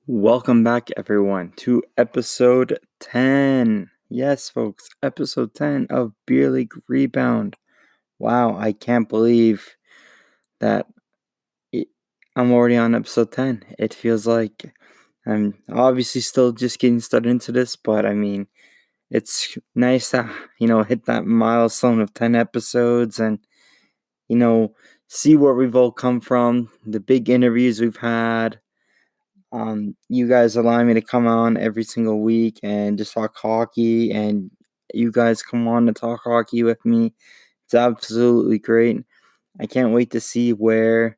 Welcome back, everyone, to episode 10. Yes, folks, episode 10 of Beer League Rebound. Wow, I can't believe that I'm already on episode 10. It feels like I'm obviously still just getting started into this, but I mean, it's nice to, hit that milestone of 10 episodes and, you know, see where we've all come from, the big interviews we've had. You guys allow me to come on every single week and just talk hockey, and you guys come on to talk hockey with me. It's absolutely great. I can't wait to see where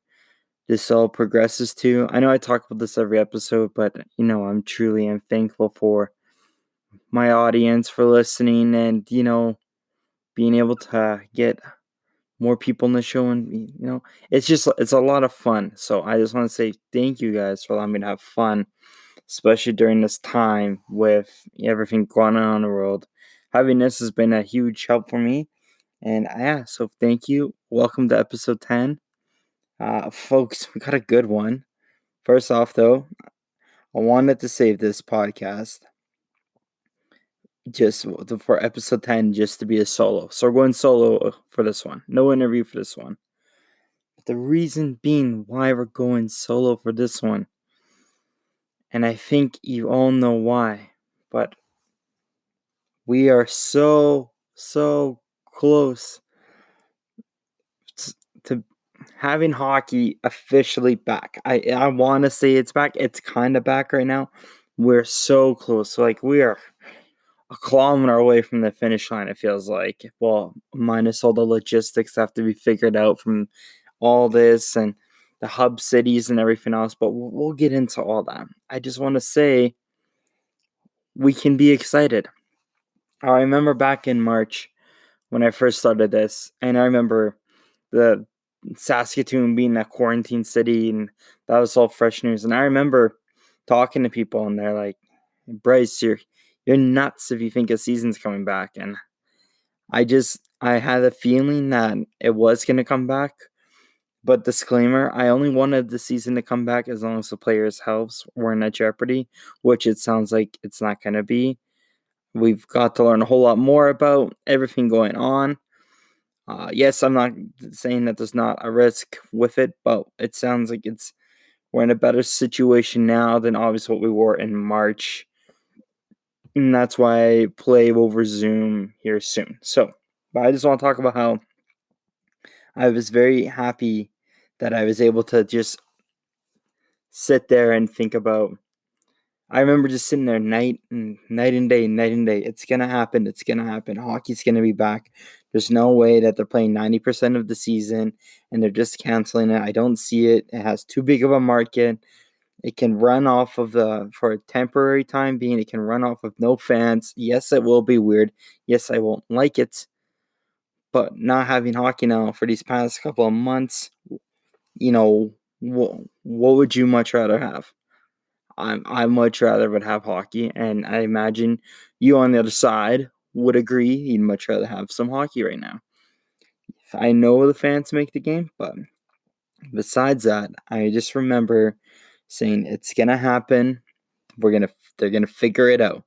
this all progresses to. I know I talk about this every episode, but I'm truly am thankful for my audience for listening and being able to get more people in the show, and it's a lot of fun. So I just want to say thank you guys for allowing me to have fun, especially during this time with everything going on in the world. Having this has been a huge help for me. And yeah, so thank you. Welcome to episode 10. Folks, we got a good one. First off, though, I wanted to save this podcast just for episode 10 just to be a solo. So we're going solo for this one. No interview for this one. But the reason being why we're going solo for this one, and I think you all know why, but we are so close to having hockey officially back. I want to say it's back. It's kind of back right now. We're so close. So, like, we are a kilometer away from the finish line, it feels like. Well, minus all the logistics that have to be figured out from all this and the hub cities and everything else. But we'll get into all that. I just want to say we can be excited. I remember back in March when I first started this, and I remember the Saskatoon being a quarantine city, and that was all fresh news. And I remember talking to people, and they're like, "Bryce, you're nuts if you think a season's coming back." And I had a feeling that it was gonna come back. But disclaimer, I only wanted the season to come back as long as the players' healths weren't at jeopardy, which it sounds like it's not gonna be. We've got to learn a whole lot more about everything going on. Yes, I'm not saying that there's not a risk with it, but it sounds like we're in a better situation now than obviously what we were in March. And that's why play will resume here soon. So, but I just want to talk about how I was very happy that I was able to just sit there and think about. I remember just sitting there night and day, night and day. It's gonna happen. It's gonna happen. Hockey's gonna be back. There's no way that they're playing 90% of the season and they're just canceling it. I don't see it. It has too big of a market. It can run off of for a temporary time being. It can run off of no fans. Yes, it will be weird. Yes, I won't like it. But not having hockey now for these past couple of months, what would you much rather have? I much rather would have hockey, and I imagine you on the other side would agree you'd much rather have some hockey right now. I know the fans make the game, but besides that, I just remember saying it's gonna happen. They're gonna figure it out.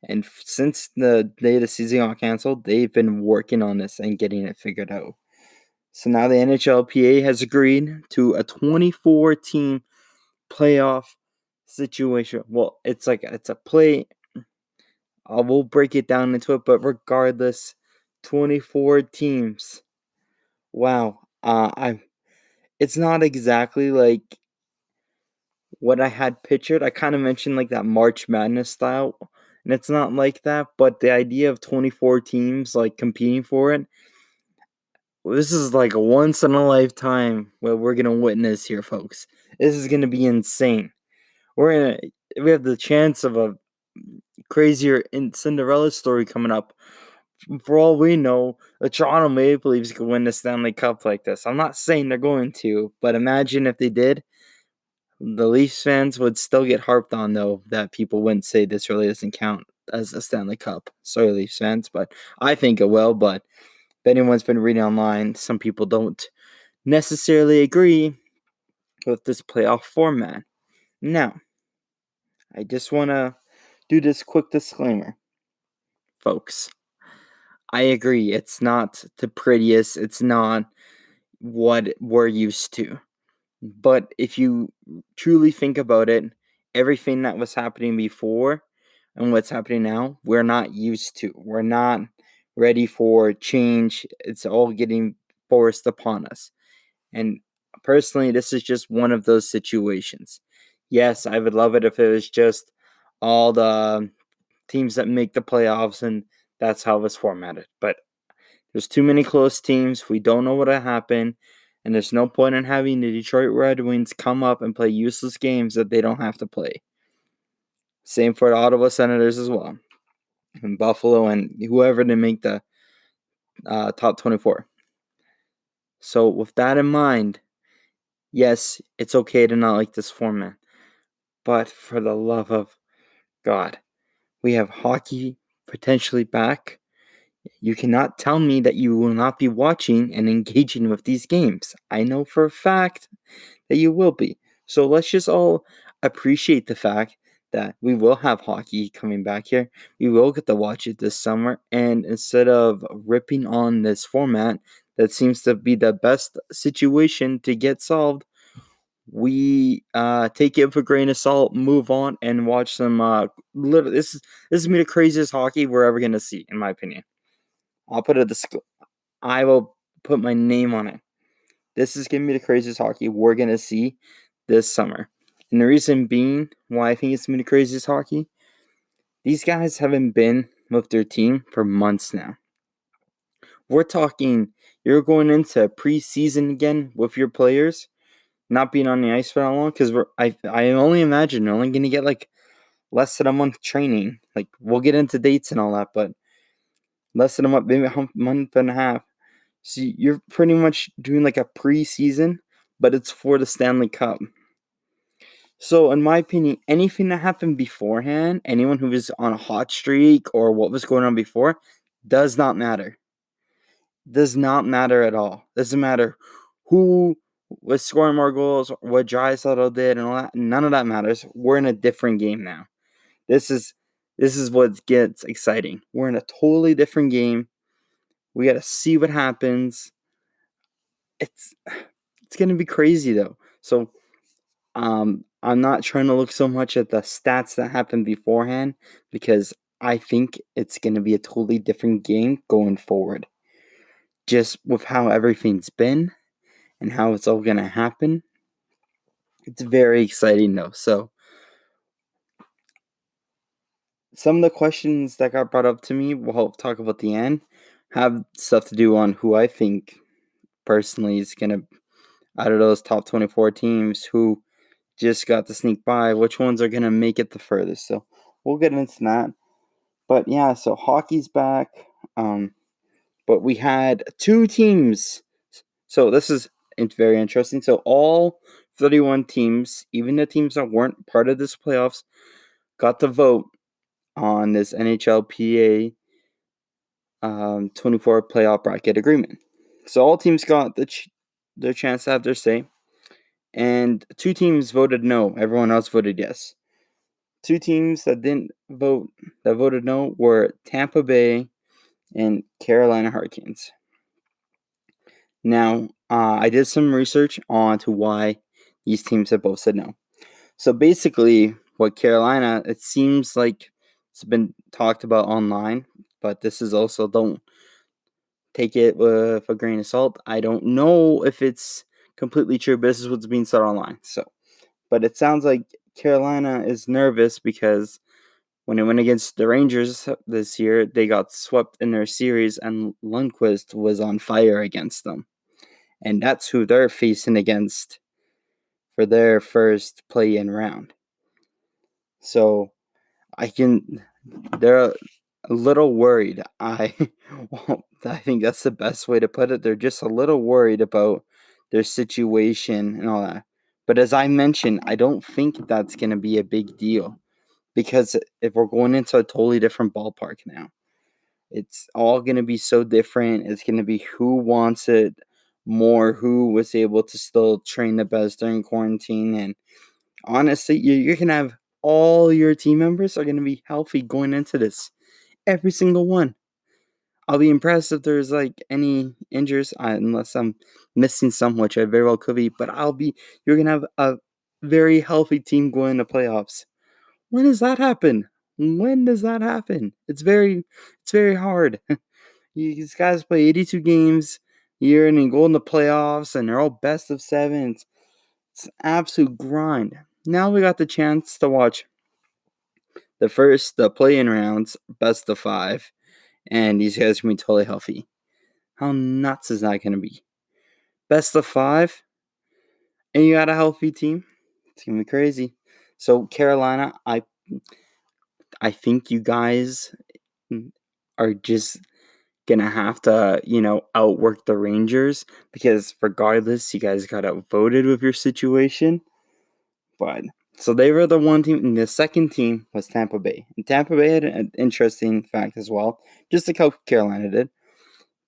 And since the day the season got canceled, they've been working on this and getting it figured out. So now the NHLPA has agreed to a 24 team playoff situation. Well, it's a play. We'll break it down into it, but regardless, 24 teams. Wow. It's not exactly like what I had pictured. I kind of mentioned like that March Madness style, and it's not like that, but the idea of 24 teams like competing for it, this is like a once in a lifetime what we're going to witness here, folks. This is going to be insane. We have the chance of a crazier Cinderella story coming up. For all we know, the Toronto Maple Leafs could win the Stanley Cup like this. I'm not saying they're going to, but imagine if they did. The Leafs fans would still get harped on, though, that people wouldn't say this really doesn't count as a Stanley Cup. Sorry, Leafs fans, but I think it will. But if anyone's been reading online, some people don't necessarily agree with this playoff format. Now, I just want to do this quick disclaimer, folks. I agree, it's not the prettiest, it's not what we're used to. But if you truly think about it, everything that was happening before and what's happening now, we're not used to. We're not ready for change. It's all getting forced upon us. And personally, this is just one of those situations. Yes, I would love it if it was just all the teams that make the playoffs and that's how it's formatted. But there's too many close teams. We don't know what'll happen. And there's no point in having the Detroit Red Wings come up and play useless games that they don't have to play. Same for the Ottawa Senators as well. And Buffalo and whoever to make the top 24. So with that in mind, yes, it's okay to not like this format. But for the love of God, we have hockey potentially back. You cannot tell me that you will not be watching and engaging with these games. I know for a fact that you will be. So let's just all appreciate the fact that we will have hockey coming back here. We will get to watch it this summer. And instead of ripping on this format that seems to be the best situation to get solved, we take it with a grain of salt, move on, and watch some. This is gonna be the craziest hockey we're ever gonna see, in my opinion. I will put my name on it. This is gonna be the craziest hockey we're gonna see this summer. And the reason being why I think it's gonna be the craziest hockey, these guys haven't been with their team for months now. We're talking you're going into preseason again with your players not being on the ice for that long because I only imagine they're only gonna get like less than a month training. Like we'll get into dates and all that, but less than a month, maybe a month and a half. So you're pretty much doing like a preseason, but it's for the Stanley Cup. So in my opinion, anything that happened beforehand, anyone who was on a hot streak or what was going on before, does not matter. Does not matter at all. Doesn't matter who was scoring more goals, what Draisaitl did, and all that. None of that matters. We're in a different game now. This is what gets exciting. We're in a totally different game. We got to see what happens. It's gonna be crazy though. So I'm not trying to look so much at the stats that happened beforehand because I think it's gonna be a totally different game going forward. Just with how everything's been and how it's all gonna happen. It's very exciting though. So some of the questions that got brought up to me, we'll talk about at the end, have stuff to do on who I think personally is gonna out of those top 24 teams who just got to sneak by, which ones are gonna make it the furthest. So we'll get into that. But yeah, so hockey's back. But we had two teams. So this is very interesting. So all 31 teams, even the teams that weren't part of this playoffs, got to vote on this NHLPA 24 playoff bracket agreement. So all teams got their chance to have their say. And two teams voted no. Everyone else voted yes. Two teams that didn't vote, that voted no, were Tampa Bay and Carolina Hurricanes. Now, I did some research on to why these teams have both said no. So basically, what Carolina, it seems like it's been talked about online, but this is also, don't take it with a grain of salt. I don't know if it's completely true, but this is what's being said online. So, but it sounds like Carolina is nervous because when they went against the Rangers this year, they got swept in their series, and Lundqvist was on fire against them. And that's who they're facing against for their first play-in round. So they're a little worried. I think that's the best way to put it. They're just a little worried about their situation and all that. But as I mentioned, I don't think that's going to be a big deal because if we're going into a totally different ballpark now, it's all going to be so different. It's going to be who wants it more, who was able to still train the best during quarantine. And honestly, you're going to have all your team members are going to be healthy going into this. Every single one. I'll be impressed if there's like any injuries, unless I'm missing some, which I very well could be. But you're gonna have a very healthy team going into playoffs. When does that happen? When does that happen? It's very hard. These guys play 82 games a year and then go in the playoffs, and they're all best of seven. It's an absolute grind. Now we got the chance to watch the play-in rounds, best of five, and these guys are gonna be totally healthy. How nuts is that gonna be? Best of five, and you got a healthy team. It's gonna be crazy. So Carolina, I think you guys are just gonna have to, outwork the Rangers, because regardless, you guys got outvoted with your situation. But so they were the one team, and the second team was Tampa Bay. And Tampa Bay had an interesting fact as well, just like how Carolina did.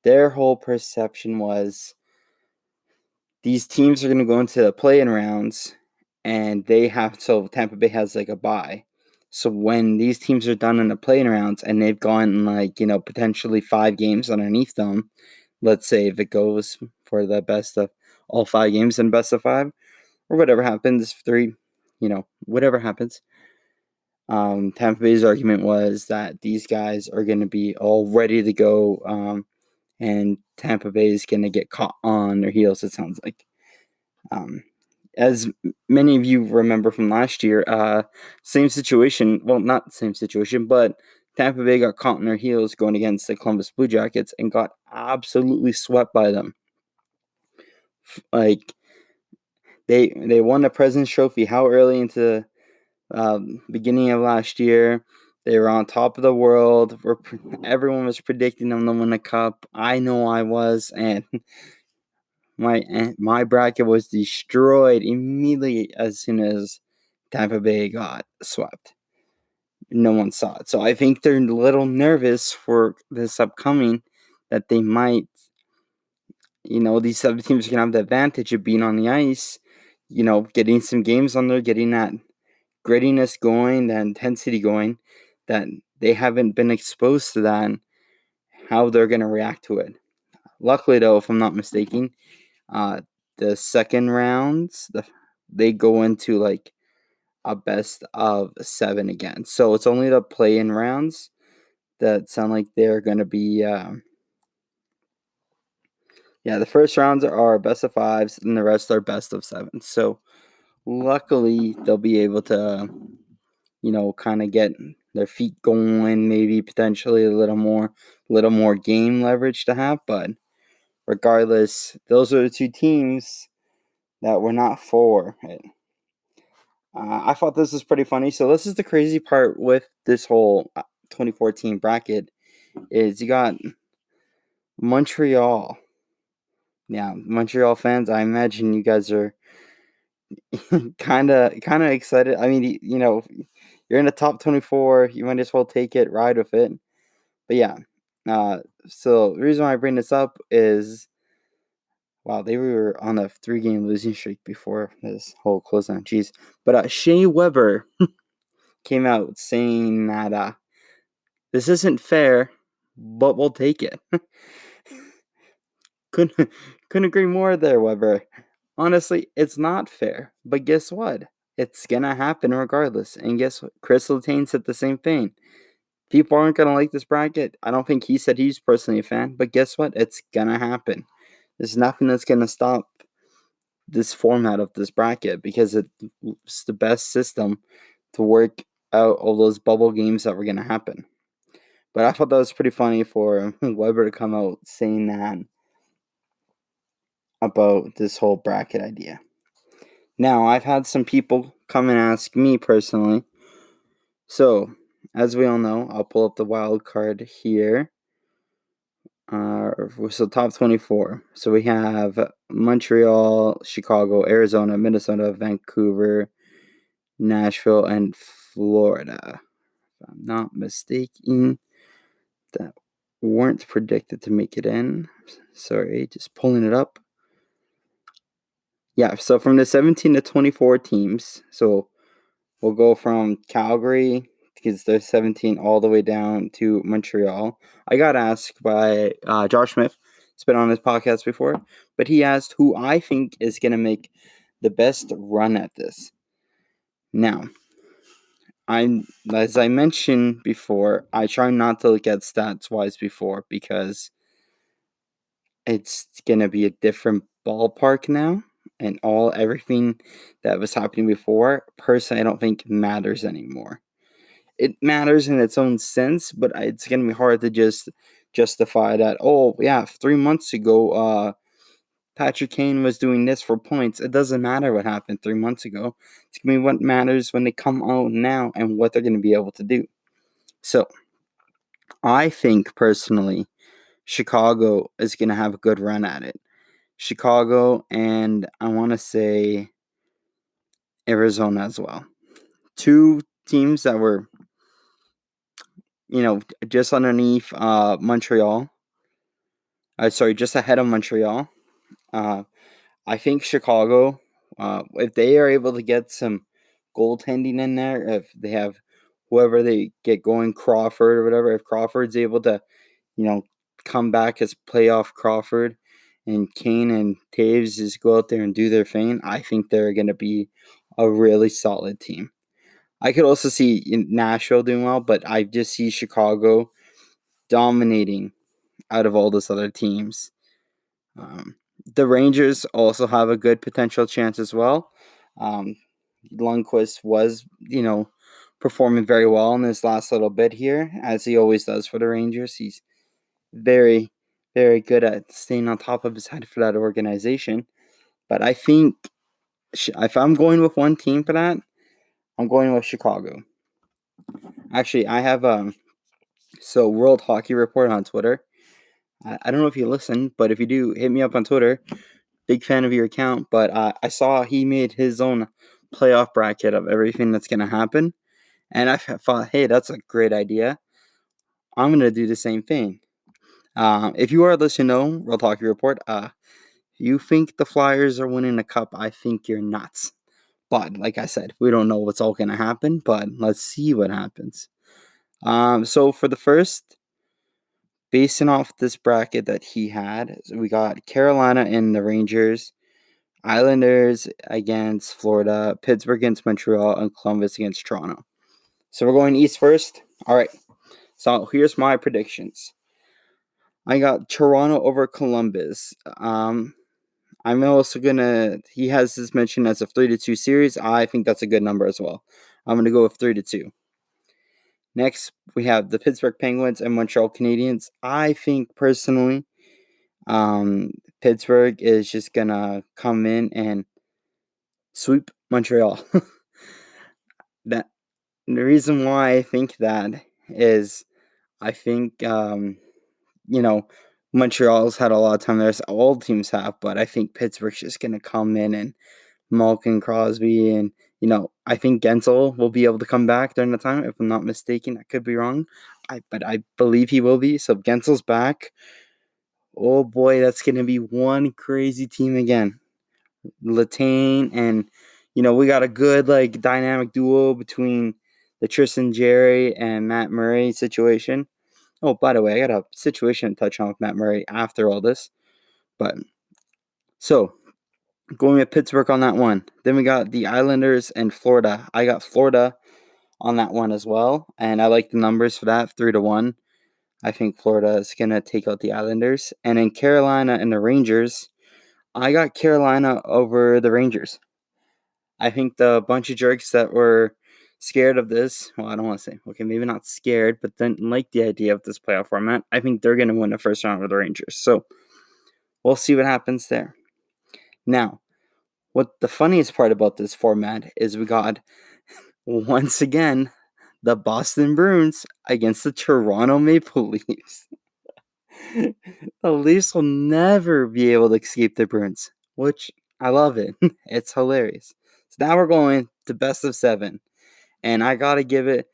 Their whole perception was these teams are going to go into the play-in rounds, and so Tampa Bay has like a bye. So when these teams are done in the play-in rounds and they've gone potentially 5 games underneath them, let's say if it goes for the best of all 5 games and best of 5, or whatever happens, 3, whatever happens. Tampa Bay's argument was that these guys are going to be all ready to go, and Tampa Bay is going to get caught on their heels, it sounds like. As many of you remember from last year, same situation. Well, not the same situation, but Tampa Bay got caught on their heels going against the Columbus Blue Jackets and got absolutely swept by them. Like, they won the President's Trophy how early into beginning of last year. They were on top of the world. Everyone was predicting them to win the cup. I know I was, and my bracket was destroyed immediately as soon as Tampa Bay got swept. No one saw it. So I think they're a little nervous for this upcoming, that they might, these other teams are going to have the advantage of being on the ice, getting some games on there, getting that grittiness going, that intensity going, that they haven't been exposed to that, and how they're going to react to it. Luckily, though, if I'm not mistaken, the second rounds, they go into like a best of 7 again. So it's only the play-in rounds that sound like they're going to be, the first rounds are best of 5s, and the rest are best of 7. So luckily, they'll be able to, kind of get their feet going, maybe potentially a little more game leverage to have. But regardless, those are the 2 teams that were not for it. I thought this was pretty funny. So this is the crazy part with this whole 2014 bracket, is you got Montreal. Yeah, Montreal fans, I imagine you guys are kind of excited. I mean, you're in the top 24. You might as well take it, ride with it. But yeah, so the reason why I bring this up is, wow, they were on a 3-game losing streak before this whole closedown. Jeez. But Shea Weber came out saying that this isn't fair, but we'll take it. Couldn't agree more there, Weber. Honestly, it's not fair, but guess what? It's gonna happen regardless. And guess what? Chris Letang said the same thing. People aren't gonna like this bracket. I don't think he said he's personally a fan, but guess what? It's gonna happen. There's nothing that's gonna stop this format of this bracket, because it's the best system to work out all those bubble games that were gonna happen. But I thought that was pretty funny for Weber to come out saying that about this whole bracket idea. Now, I've had some people come and ask me personally. So, as we all know, I'll pull up the wild card here. So top 24. So we have Montreal, Chicago, Arizona, Minnesota, Vancouver, Nashville, and Florida. If I'm not mistaken, that weren't predicted to make it in. Sorry, just pulling it up. Yeah, so from the 17 to 24 teams, so We'll go from Calgary, because they're 17, all the way down to Montreal. I got asked by Josh Smith. He's been on his podcast before, but he asked who I think is going to make the best run at this. Now, as I mentioned before, I try not to look at stats wise before, because it's gonna be a different ballpark now, and everything that was happening before, personally, I don't think matters anymore. It matters in its own sense, but it's gonna be hard to just justify that. Oh yeah, 3 months ago, Patrick Kane was doing this for points. It doesn't matter what happened 3 months ago. It's gonna be what matters when they come out now and what they're gonna be able to do. So, I think personally, Chicago is gonna have a good run at it. Chicago, and I want to say Arizona as well. Two teams that were, just underneath Montreal. Just ahead of Montreal. I think Chicago, if they are able to get some goaltending in there, if they have whoever they get going, Crawford or whatever, if Crawford's able to, come back as playoff Crawford, and Kane and Taves just go out there and do their thing, I think they're going to be a really solid team. I could also see Nashville doing well, but I just see Chicago dominating out of all those other teams. The Rangers also have a good potential chance as well. Lundqvist was, performing very well in this last little bit here, as he always does for the Rangers. He's very, very good at staying on top of his head for that organization. But I think if I'm going with one team for that, I'm going with Chicago. Actually, I have World Hockey Report on Twitter. I don't know if you listen, but if you do, hit me up on Twitter. Big fan of your account, but I saw he made his own playoff bracket of everything that's going to happen. And I thought, hey, that's a great idea. I'm going to do the same thing. If you are listening to World Hockey Report, you think the Flyers are winning the cup, I think you're nuts. But like I said, we don't know what's all going to happen, but let's see what happens. So for the first, basing off this bracket that he had, we got Carolina and the Rangers, Islanders against Florida, Pittsburgh against Montreal, and Columbus against Toronto. So we're going East first. All right. So here's my predictions. I got Toronto over Columbus. I'm also he has this mentioned as a 3-2 series. I think that's a good number as well. I'm gonna go with 3-2. Next, we have the Pittsburgh Penguins and Montreal Canadiens. I think personally, Pittsburgh is just gonna come in and sweep Montreal. The reason why I think that is, I think Montreal's had a lot of time there. All teams have, but I think Pittsburgh's just gonna come in and Malkin, Crosby, and I think Gensel will be able to come back during the time. If I'm not mistaken, I could be wrong. But I believe he will be. So if Gensel's back, oh boy, that's gonna be one crazy team again. Letang and we got a good dynamic duo between the Tristan Jerry and Matt Murray situation. Oh, by the way, I got a situation to touch on with Matt Murray after all this. But so going with Pittsburgh on that one. Then we got the Islanders and Florida. I got Florida on that one as well, and I like the numbers for that, 3-1. I think Florida is gonna take out the Islanders. And in Carolina and the Rangers, I got Carolina over the Rangers. I think the bunch of jerks that were scared of this, well, I don't want to say, okay, maybe not scared, but then like the idea of this playoff format, I think they're going to win the first round with the Rangers. So we'll see what happens there. Now, what the funniest part about this format is we got, once again, the Boston Bruins against the Toronto Maple Leafs. The Leafs will never be able to escape the Bruins, which I love it. It's hilarious. So now we're going to best of 7. And I got to give it,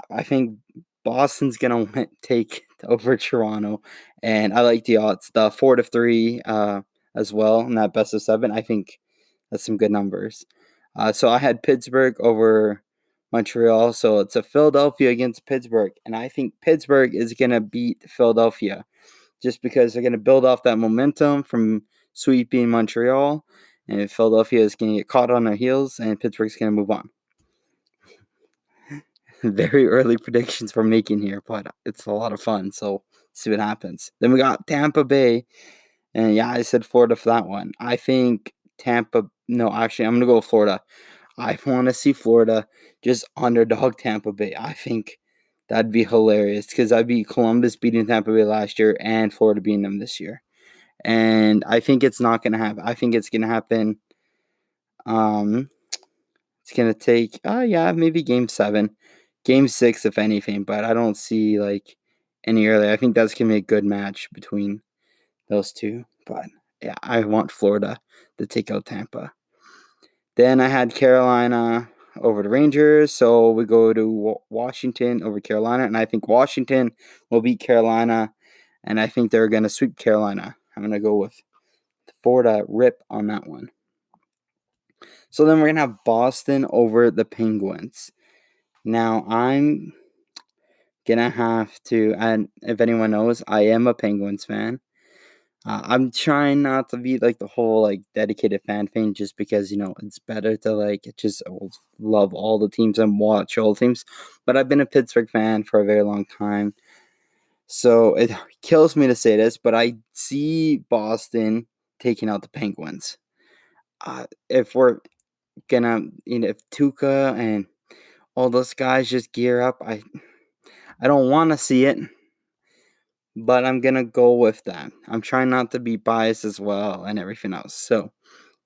I think Boston's going to take over Toronto. And I like the odds, the 4-3 as well in that best of 7. I think that's some good numbers. So I had Pittsburgh over Montreal. So it's a Philadelphia against Pittsburgh. And I think Pittsburgh is going to beat Philadelphia just because they're going to build off that momentum from sweeping Montreal. And Philadelphia is going to get caught on their heels, and Pittsburgh's going to move on. Very early predictions we're making here, but it's a lot of fun. So see what happens. Then we got Tampa Bay. And yeah, I said Florida for that one. I think Tampa. No, actually, I'm going to go with Florida. I want to see Florida just underdog Tampa Bay. I think that'd be hilarious because I'd be Columbus beating Tampa Bay last year and Florida beating them this year. And I think it's not going to happen. I think it's going to happen. It's going to take, maybe game 7. Game 6, if anything. But I don't see, any earlier. I think that's going to be a good match between those two. But, yeah, I want Florida to take out Tampa. Then I had Carolina over the Rangers, so we go to Washington over Carolina, and I think Washington will beat Carolina, and I think they're going to sweep Carolina. I'm going to go with Florida rip on that one. So then we're going to have Boston over the Penguins. Now, I'm going to have to, and if anyone knows, I am a Penguins fan. I'm trying not to be the whole dedicated fan thing, just because it's better to just love all the teams and watch all the teams. But I've been a Pittsburgh fan for a very long time, so it kills me to say this, but I see Boston taking out the Penguins. If we're gonna, if Tuukka and all those guys just gear up, I don't want to see it. But I'm going to go with that. I'm trying not to be biased as well and everything else. So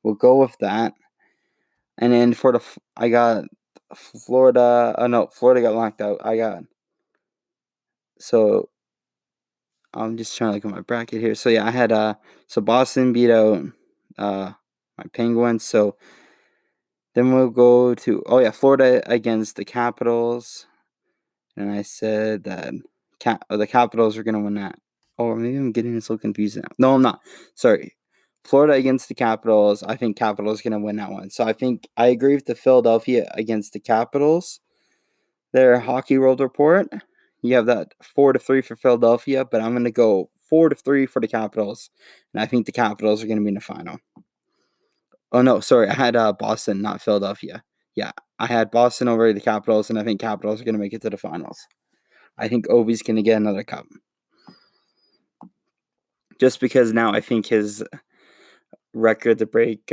we'll go with that. And then I got Florida. Florida got locked out. So I'm just trying to look at my bracket here. So yeah, I had, Boston beat out my Penguins. So then we'll go to, Florida against the Capitals. And I said that the Capitals are going to win that. Or maybe I'm getting this so confused now. No, I'm not. Sorry. Florida against the Capitals. I think Capitals going to win that one. So I think I agree with the Philadelphia against the Capitals. Their Hockey World Report. You have that 4-3 for Philadelphia, but I'm going to go 4-3 for the Capitals. And I think the Capitals are going to be in the final. Oh, no. Sorry. I had Boston, not Philadelphia. Yeah. I had Boston over the Capitals, and I think Capitals are going to make it to the finals. I think Ovi's going to get another cup. Just because now I think his record to break,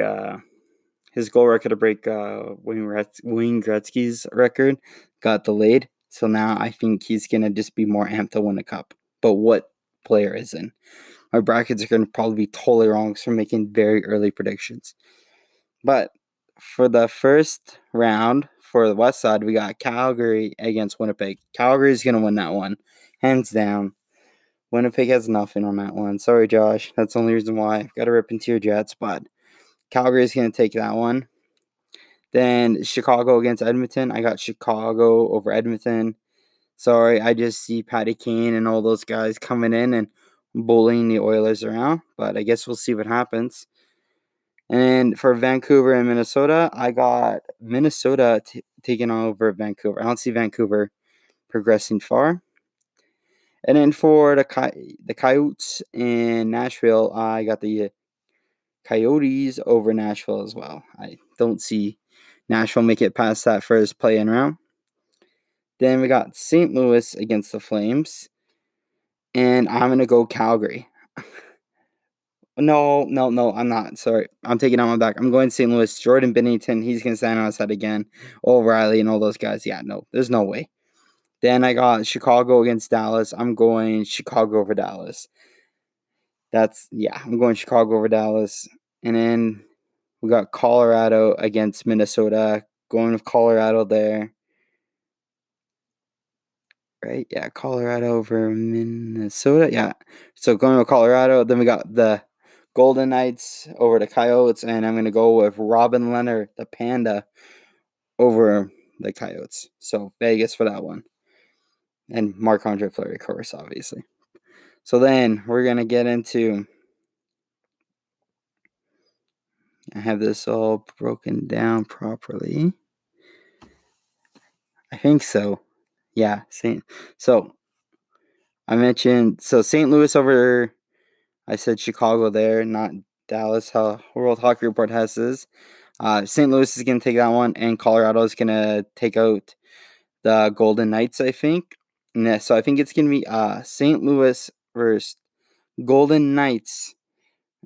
his goal record to break Wayne Gretzky's record got delayed. So now I think he's going to just be more amped to win a cup. But what player isn't? My brackets are going to probably be totally wrong, so I'm making very early predictions. But for the first round, for the West side, we got Calgary against Winnipeg. Calgary is going to win that one, hands down. Winnipeg has nothing on that one. Sorry, Josh. That's the only reason why. I've got to rip into your Jets, but Calgary is going to take that one. Then Chicago against Edmonton. I got Chicago over Edmonton. Sorry, I just see Patty Kane and all those guys coming in and bullying the Oilers around, but I guess we'll see what happens. And for Vancouver and Minnesota, I got Minnesota taking over Vancouver. I don't see Vancouver progressing far. And then for the Coyotes in Nashville, I got the Coyotes over Nashville as well. I don't see Nashville make it past that first play-in round. Then we got St. Louis against the Flames. And I'm going to go Calgary. No, I'm not. Sorry. I'm taking out my back. I'm going St. Louis. Jordan Binnington, he's going to stand on his head again. O'Reilly and all those guys. Yeah, no, there's no way. Then I got Chicago against Dallas. I'm going Chicago over Dallas. I'm going Chicago over Dallas. And then we got Colorado against Minnesota. Going with Colorado there. Right? Yeah, Colorado over Minnesota. Yeah. So going with Colorado. Then we got the Golden Knights over the Coyotes. And I'm going to go with Robin Leonard, the Panda, over the Coyotes. So Vegas for that one. And Marc-Andre Fleury, of course, obviously. So then we're going to get into... I have this all broken down properly. I think so. Yeah, So I mentioned St. Louis over. I said Chicago there, not Dallas. How World Hockey Report has this. St. Louis is going to take that one, and Colorado is going to take out the Golden Knights, I think. So I think it's going to be St. Louis versus Golden Knights.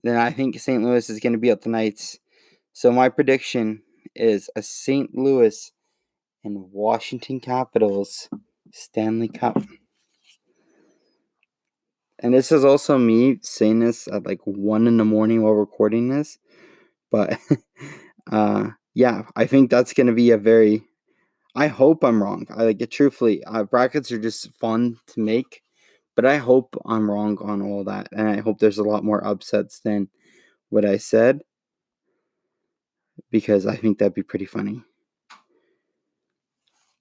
Then I think St. Louis is going to be out the Knights. So my prediction is a St. Louis and Washington Capitals Stanley Cup. And this is also me saying this at like 1 in the morning while recording this. But yeah, I think that's going to be a very. I hope I'm wrong. I like it truthfully. Brackets are just fun to make, but I hope I'm wrong on all that, and I hope there's a lot more upsets than what I said, because I think that'd be pretty funny.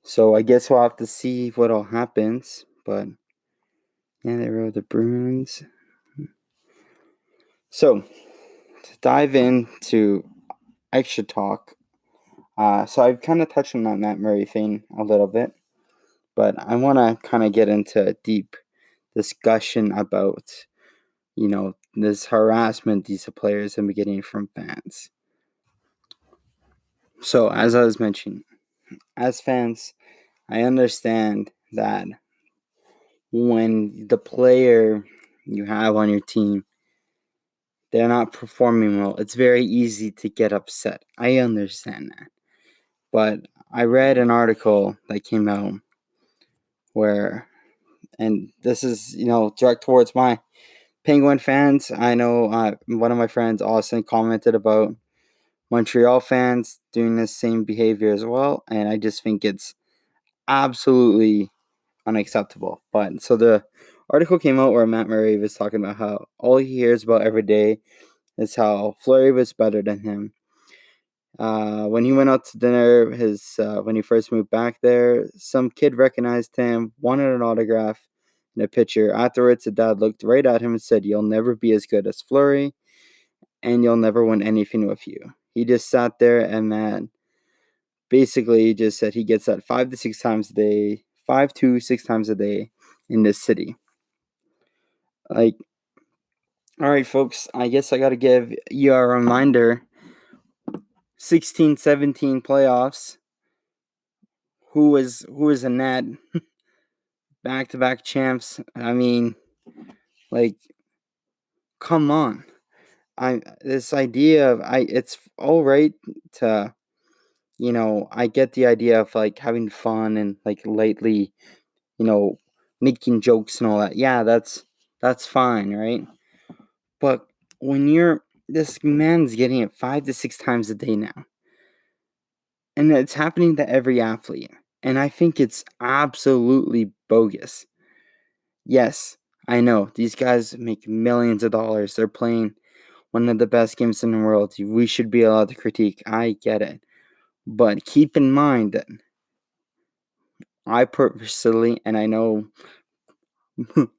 So I guess we'll have to see what all happens. But yeah, they wrote the Bruins. So to dive into extra talk. So I've kind of touched on that Matt Murray thing a little bit, but I want to kind of get into a deep discussion about, this harassment these players have been getting from fans. So as I was mentioning, as fans, I understand that when the player you have on your team, they're not performing well, it's very easy to get upset. I understand that. But I read an article that came out where, and this is, direct towards my Penguin fans. I know one of my friends, Austin, commented about Montreal fans doing the same behavior as well, and I just think it's absolutely unacceptable. But so the article came out where Matt Murray was talking about how all he hears about every day is how Fleury was better than him. When he went out to dinner, when he first moved back there, some kid recognized him, wanted an autograph and a picture. Afterwards, the dad looked right at him and said, "You'll never be as good as Fleury, and you'll never win anything with you." He just sat there, and Matt basically just said he gets that 5 to 6 times a day, 5 to 6 times a day in this city. Like, all right, folks, I guess I got to give you a reminder. 16-17 playoffs. Who is a net? Back-to-back champs. I mean, like, come on. This idea of it's all right to, I get the idea of like having fun and like lightly, making jokes and all that. Yeah, that's fine, right? But when this man's getting it 5 to 6 times a day now, and it's happening to every athlete, and I think it's absolutely bogus. Yes, I know these guys make millions of dollars. They're playing one of the best games in the world. We should be allowed to critique. I get it. But keep in mind that I personally, and I know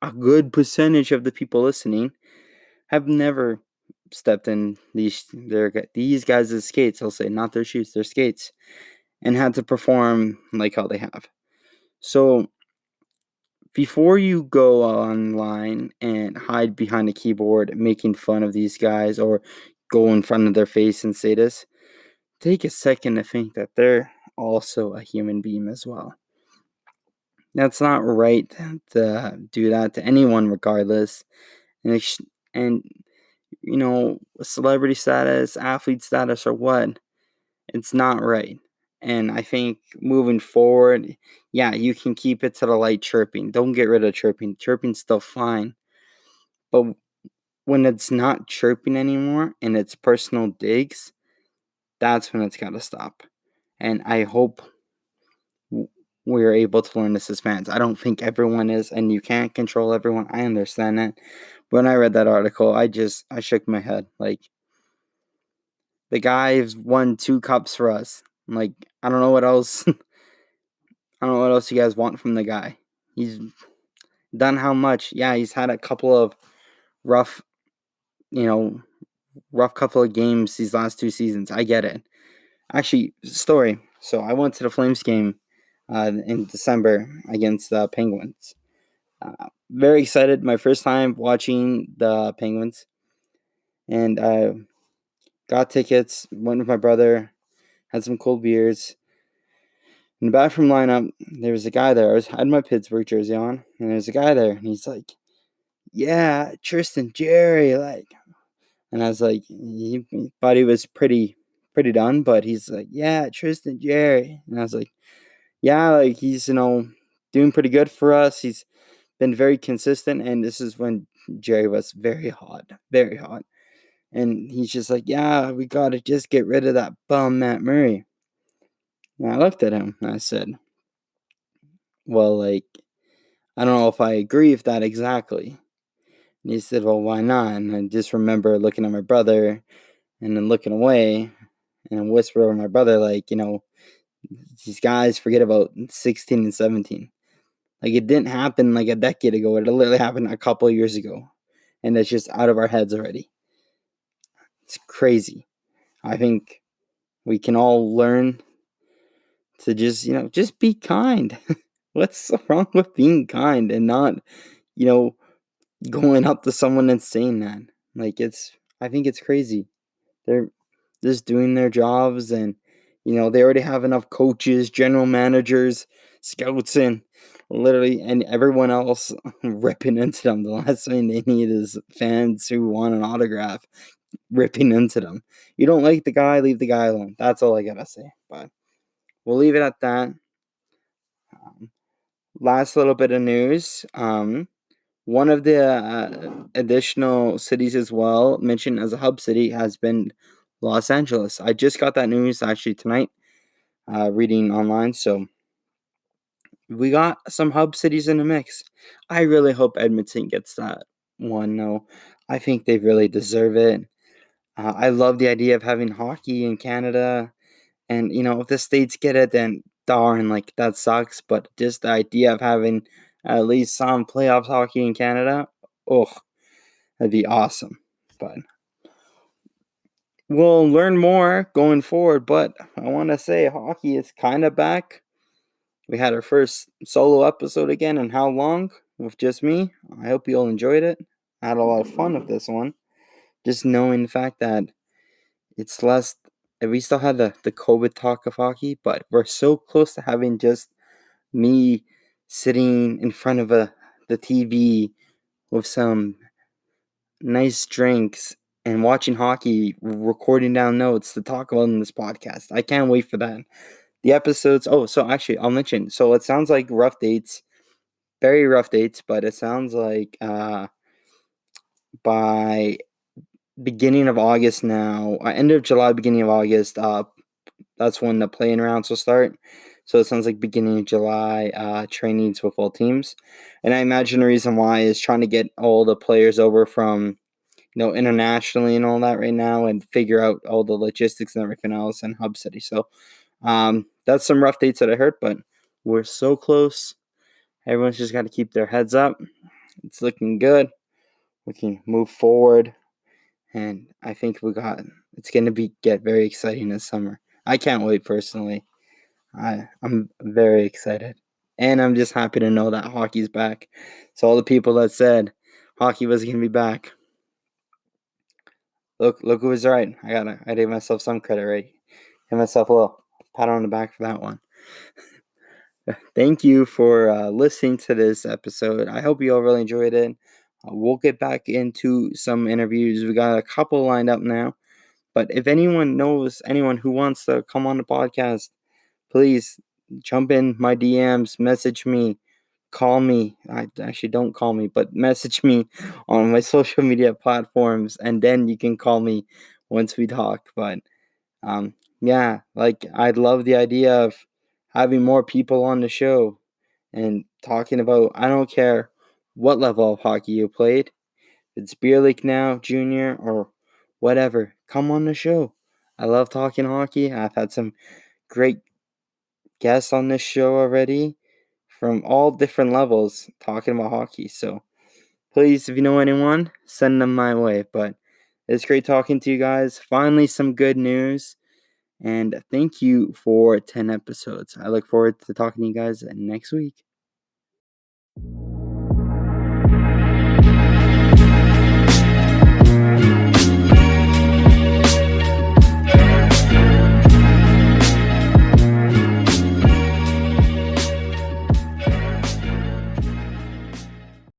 a good percentage of the people listening, have never stepped in these guys' skates. I'll say not their shoes, their skates, and had to perform like how they have. So before you go online and hide behind a keyboard making fun of these guys or go in front of their face and say this, take a second to think that they're also a human being as well. That's not right to do that to anyone, regardless. And celebrity status, athlete status, or what, it's not right. And I think moving forward, yeah, you can keep it to the light chirping. Don't get rid of chirping. Chirping's still fine. But when it's not chirping anymore and it's personal digs, that's when it's got to stop. And I hope we're able to learn this as fans. I don't think everyone is, and you can't control everyone. I understand that. When I read that article, I shook my head. Like, the guy's won 2 cups for us. Like, I don't know what else. I don't know what else you guys want from the guy. He's done how much? Yeah, he's had a couple of rough, rough couple of games these last 2 seasons. I get it. Actually, story. So I went to the Flames game in December against the Penguins. Very excited. My first time watching the Penguins. And I got tickets, went with my brother, had some cold beers. In the bathroom lineup, there was a guy there. I had my Pittsburgh jersey on, and there was a guy there, and he's like, "Yeah, Tristan Jerry," like, and I was like, he thought he was pretty done, but he's like, "Yeah, Tristan Jerry," and I was like, "Yeah, like he's doing pretty good for us. He's been very consistent, and this is when Jerry was very hot, very hot." And he's just like, "Yeah, we got to just get rid of that bum Matt Murray." And I looked at him and I said, "Well, like, I don't know if I agree with that exactly." And he said, "Well, why not?" And I just remember looking at my brother and then looking away and then whisper over my brother, like, these guys forget about 16 and 17. Like, it didn't happen like a decade ago. It literally happened a couple of years ago. And it's just out of our heads already. It's crazy. I think we can all learn to just be kind. What's so wrong with being kind and not, going up to someone and saying that? Like, I think it's crazy. They're just doing their jobs, and, they already have enough coaches, general managers, scouts, and literally, and everyone else ripping into them. The last thing they need is fans who want an autograph ripping into them. You don't like the guy, leave the guy alone. That's all I gotta say. But we'll leave it at that. Last little bit of news. One of the additional cities as well mentioned as a hub city has been Los Angeles. I just got that news actually tonight, reading online. So we got some hub cities in the mix. I really hope Edmonton gets that one. No, I think they really deserve it. I love the idea of having hockey in Canada. And, if the states get it, then darn, like, that sucks. But just the idea of having at least some playoff hockey in Canada, oh, that'd be awesome. But we'll learn more going forward. But I want to say hockey is kind of back. We had our first solo episode again, and how long? With just me. I hope you all enjoyed it. I had a lot of fun with this one. Just knowing the fact that it's less, we still had the COVID talk of hockey, but we're so close to having just me sitting in front of the TV with some nice drinks and watching hockey, recording down notes to talk about in this podcast. I can't wait for that. The episodes, so actually, I'll mention, so it sounds like rough dates, very rough dates, but it sounds like by beginning of August now, end of July, beginning of August, that's when the playing rounds will start. So it sounds like beginning of July, trainings with all teams. And I imagine the reason why is trying to get all the players over from, internationally and all that right now and figure out all the logistics and everything else in Hub City. So that's some rough dates that I heard, but we're so close. Everyone's just got to keep their heads up. It's looking good. We can move forward. And I think it's going to get very exciting this summer. I can't wait personally. I'm very excited. And I'm just happy to know that hockey's back. So all the people that said hockey was going to be back, look who was right. I gave myself some credit, right? Give myself a little pat on the back for that one. Thank you for listening to this episode. I hope you all really enjoyed it. We'll get back into some interviews. We got a couple lined up now. But if anyone knows anyone who wants to come on the podcast, please jump in my DMs, message me, call me. Actually, don't call me, but message me on my social media platforms, and then you can call me once we talk. But yeah, like, I'd love the idea of having more people on the show and talking about, I don't care what level of hockey you played. It's beer league now, junior, or whatever. Come on the show. I love talking hockey. I've had some great guests on this show already from all different levels talking about hockey. So please, if you know anyone, send them my way. But it's great talking to you guys. Finally, some good news. And thank you for 10 episodes. I look forward to talking to you guys next week.